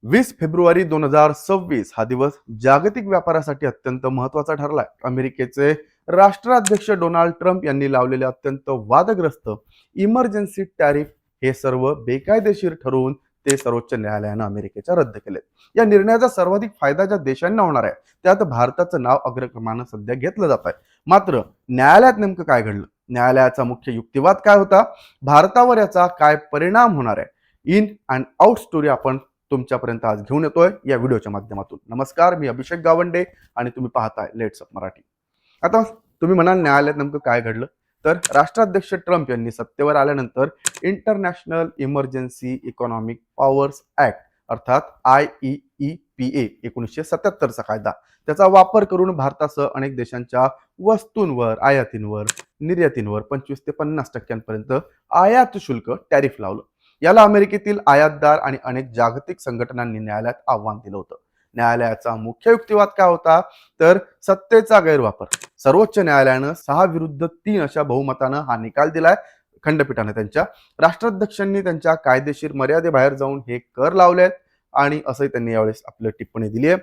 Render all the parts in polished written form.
20 February 2026 हा दिवस जागतिक व्यापारासाठी अत्यंत महत्वाचा ठरलाय. अमेरिकेचे राष्ट्राध्यक्ष डोनाल्ड ट्रम्प यांनी लावलेले अत्यंत वादग्रस्त इमर्जन्सी टॅरिफ हे सर्व बेकायदेशीर ठरवून ते सर्वोच्च न्यायालयानं अमेरिकेच्या रद्द केले. या निर्णयाचा सर्वाधिक फायदा ज्या देशांना होणार आहे त्यात भारताचं नाव अग्रक्रमानं सध्या घेतलं जात आहे. मात्र न्यायालयात नेमकं काय घडलं, न्यायालयाचा मुख्य युक्तिवाद काय होता, भारतावर याचा काय परिणाम होणार आहे, इन अँड आउट स्टोरी आपण तुमच्यापर्यंत आज घेऊन येतोय या व्हिडिओच्या माध्यमातून. नमस्कार, मी अभिषेक गावंडे आणि तुम्ही पाहताय लेट्स अप मराठी. आता तुम्ही म्हणाल न्यायालयात नेमकं काय घडलं, तर राष्ट्राध्यक्ष ट्रम्प यांनी सत्तेवर आल्यानंतर international emergency economic powers act अर्थात IEEPA 1977चा कायदा त्याचा वापर करून भारतासह अनेक देशांच्या वस्तूंवर, आयातींवर, निर्यातींवर 25 ते 50% आयात शुल्क टॅरिफ लावलं. याला अमेरिकेतील आयातदार आणि अनेक जागतिक संघटनांनी न्यायालयात आव्हान दिलं होतं. न्यायालयाचा मुख्य युक्तिवाद काय होता, तर सत्तेचा गैरवापर. सर्वोच्च न्यायालयानं 6-3 अशा बहुमतानं हा निकाल दिलाय. खंडपीठाने त्यांच्या राष्ट्राध्यक्षांनी त्यांच्या कायदेशीर मर्यादेबाहेर जाऊन हे कर लावलेत आणि असंही त्यांनी यावेळेस आपली टिप्पणी दिली आहे.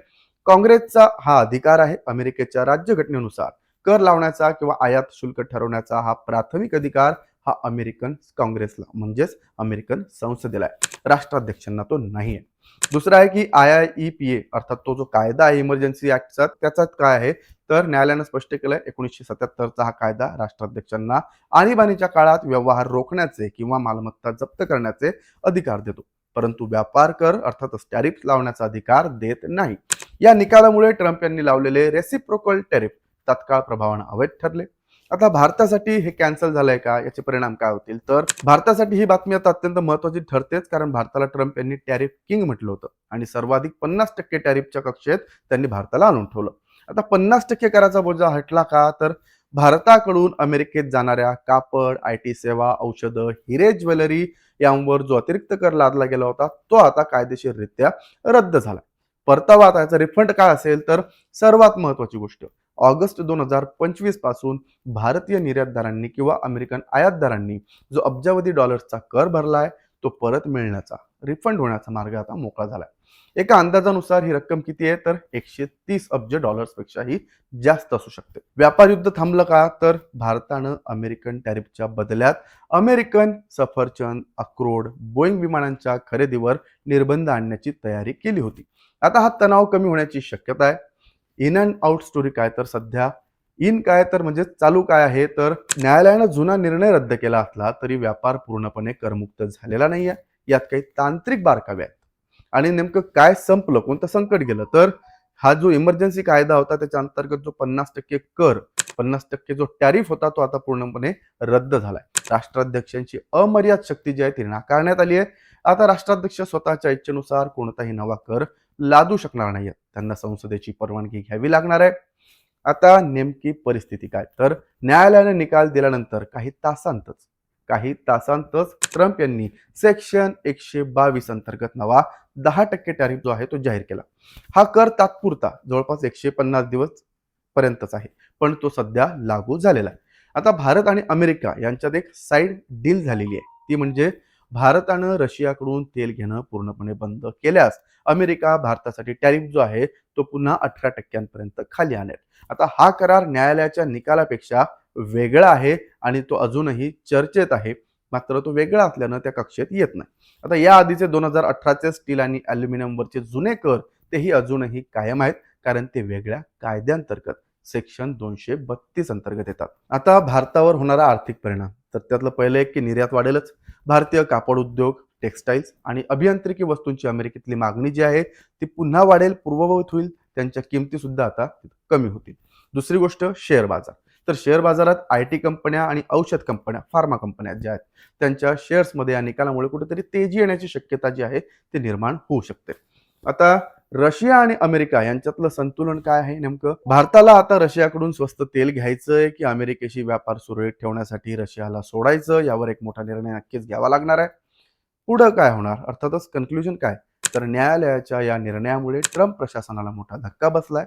काँग्रेसचा हा अधिकार आहे. अमेरिकेच्या राज्यघटनेनुसार कर लावण्याचा किंवा आयात शुल्क ठरवण्याचा हा प्राथमिक अधिकार हा अमेरिकन काँग्रेसला म्हणजेच अमेरिकन संसदेला आहे, राष्ट्राध्यक्षांना तो नाही आहे. दुसरा आहे की IEEPA अर्थात तो जो कायदा आहे इमर्जन्सी ऍक्टचा, त्याच्यात काय आहे तर न्यायालयानं स्पष्ट केलंय 1977चा हा कायदा राष्ट्राध्यक्षांना आणीबाणीच्या काळात व्यवहार रोखण्याचे किंवा मालमत्ता जप्त करण्याचे अधिकार देतो, परंतु व्यापार कर अर्थातच टॅरिफ लावण्याचा अधिकार देत नाही. या निकालामुळे ट्रम्प यांनी लावलेले रेसिप्रोकल टॅरिफ तत्काळ प्रभावानं अवैध ठरले. आता भारतासाठी हे कॅन्सल झालंय का, याचे परिणाम काय होतील, तर भारतासाठी ही बातमी आता अत्यंत महत्वाची ठरतेच, कारण भारताला ट्रम्प यांनी टॅरिफ किंग म्हटलं होतं आणि सर्वाधिक 50% टॅरिफच्या कक्षेत त्यांनी भारताला आणून ठेवलं. आता 50% कराचा बोजा हटला का, तर भारताकडून अमेरिकेत जाणाऱ्या कापड, IT सेवा, औषधं, हिरे, ज्वेलरी यांवर जो अतिरिक्त कर लादला गेला होता तो आता कायदेशीररित्या रद्द झाला. परतावा आता याचा रिफंड काय असेल, तर सर्वात महत्वाची गोष्ट ऑगस्ट 2025 पासून भारतीय निर्यातदारांनी किंवा अमेरिकन आयातदारांनी जो अब्जावधी डॉलर्सचा कर भरलाय तो परत मिळण्याचा, रिफंड होण्याचा मार्ग आता मोकळा झालाय. एका अंदाजानुसार ही रक्कम किती आहे, तर 130 अब्ज डॉलर्स पेक्षाही जास्त असू शकते. व्यापार युद्ध थांबलं का, तर भारतानं अमेरिकन टॅरिफच्या बदल्यात अमेरिकन सफरचंद, अक्रोड, बोईंग विमानांच्या खरेदीवर निर्बंध आणण्याची तयारी केली होती. आता हा तणाव कमी होण्याची शक्यता आहे. इन अँड आउट स्टोरी काय, तर सध्या इन काय तर म्हणजे चालू काय आहे, तर न्यायालयानं जुना निर्णय रद्द केला असला तरी व्यापार पूर्णपणे करमुक्त झालेला नाहीये. यात काही तांत्रिक बारकावे आहेत आणि नेमकं काय संपलं, कोणतं संकट गेलं, तर हा जो इमर्जन्सी कायदा होता त्याच्या अंतर्गत जो 50% कर, 50% जो टॅरिफ होता तो आता पूर्णपणे रद्द झालाय. राष्ट्राध्यक्षांची अमर्याद शक्ती जी आहे ती नाकारण्यात आली आहे. आता राष्ट्राध्यक्ष स्वतःच्या इच्छेनुसार कोणताही नवा कर लादू शकणार नाहीये, त्यांना संसदेची परवानगी घ्यावी लागणार आहे. आता नेमकी परिस्थिती काय, तर न्यायालयाने निकाल दिल्यानंतर काही तासांतच ट्रम्प यांनी सेक्शन 122 अंतर्गत नवा 10% टॅरिफ जो आहे तो जाहीर केला. हा कर तात्पुरता जवळपास 150 दिवस पर्यंतच आहे, पण तो सध्या लागू झालेला आहे. आता भारत आणि अमेरिका यांच्यात एक साईड डील झालेली आहे, ती म्हणजे भारतानं रशियाकडून तेल घेणं पूर्णपणे बंद केल्यास अमेरिका भारतासाठी टॅरिफ जो आहे तो पुन्हा 18% खाली आणेल. आता हा करार न्यायालयाच्या निकालापेक्षा वेगळा आहे आणि तो अजूनही चर्चेत आहे, मात्र तो वेगळा असल्यानं त्या कक्षेत येत नाही. आता या आधीचे 2018चे स्टील आणि अल्युमिनियमवरचे जुने कर तेही अजूनही कायम आहेत, कारण ते वेगळ्या कायद्यांतर्गत सेक्शन 232 अंतर्गत येतात. आता भारतावर होणारा आर्थिक परिणाम, तर त्यातलं पहिलं एक की निर्यात वाढेलच. भारतीय कापड उद्योग, टेक्सटाईल्स आणि अभियांत्रिकी वस्तूंची अमेरिकेतली मागणी जी आहे ती पुन्हा वाढेल, पूर्ववत होईल, त्यांच्या किमती सुद्धा आता कमी होतील. दुसरी गोष्ट शेअर बाजार, तर शेअर बाजारात IT कंपन्या आणि औषध कंपन्या, फार्मा कंपन्या ज्या आहेत त्यांच्या शेअर्समध्ये या निकालामुळे कुठेतरी तेजी येण्याची शक्यता जी आहे ती निर्माण होऊ शकते. आता रशिया आणि अमेरिका यांच्यातलं संतुलन काय आहे नेमकं, भारताला आता रशियाकडून स्वस्त तेल घ्यायचंय की अमेरिकेशी व्यापार सुरळीत ठेवण्यासाठी रशियाला सोडायचं, यावर एक मोठा निर्णय नक्कीच घ्यावा लागणार आहे. पुढं काय होणार, अर्थातच कन्क्लुजन काय, तर न्यायालयाच्या या निर्णयामुळे ट्रम्प प्रशासनाला मोठा धक्का बसलाय.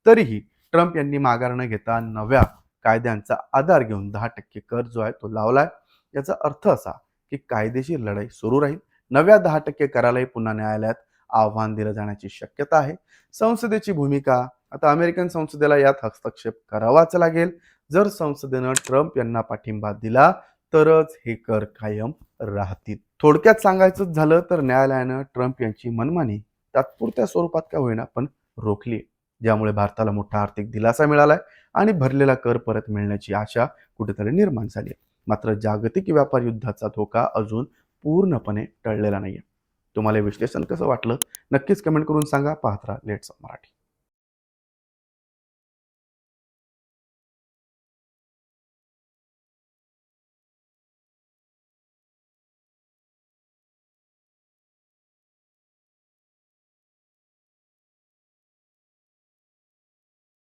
तरीही ट्रम्प यांनी माघार न घेता नव्या कायद्यांचा आधार घेऊन 10% कर जो आहे तो लावलाय. याचा अर्थ असा की कायदेशीर लढाई सुरू राहील. नव्या 10% करालाही पुन्हा न्यायालयात आव्हान दिलं जाण्याची शक्यता आहे. संसदेची भूमिका, आता अमेरिकन संसदेला यात हस्तक्षेप करावाच लागेल. जर संसदेनं ट्रम्प यांना पाठिंबा दिला तरच हे कर कायम राहतील. थोडक्यात सांगायचं झालं तर न्यायालयानं ट्रम्प यांची मनमानी तात्पुरत्या स्वरूपात का होईना पण रोखली, ज्यामुळे भारताला मोठा आर्थिक दिलासा मिळालाय आणि भरलेला कर परत मिळण्याची आशा कुठेतरी निर्माण झाली. मात्र जागतिक व्यापार युद्धाचा धोका अजून पूर्णपणे टळलेला नाहीये. तुम्हाला हे विश्लेषण कसं वाटलं नक्कीच कमेंट करून सांगा. पाहत राहा लेट्स मराठी.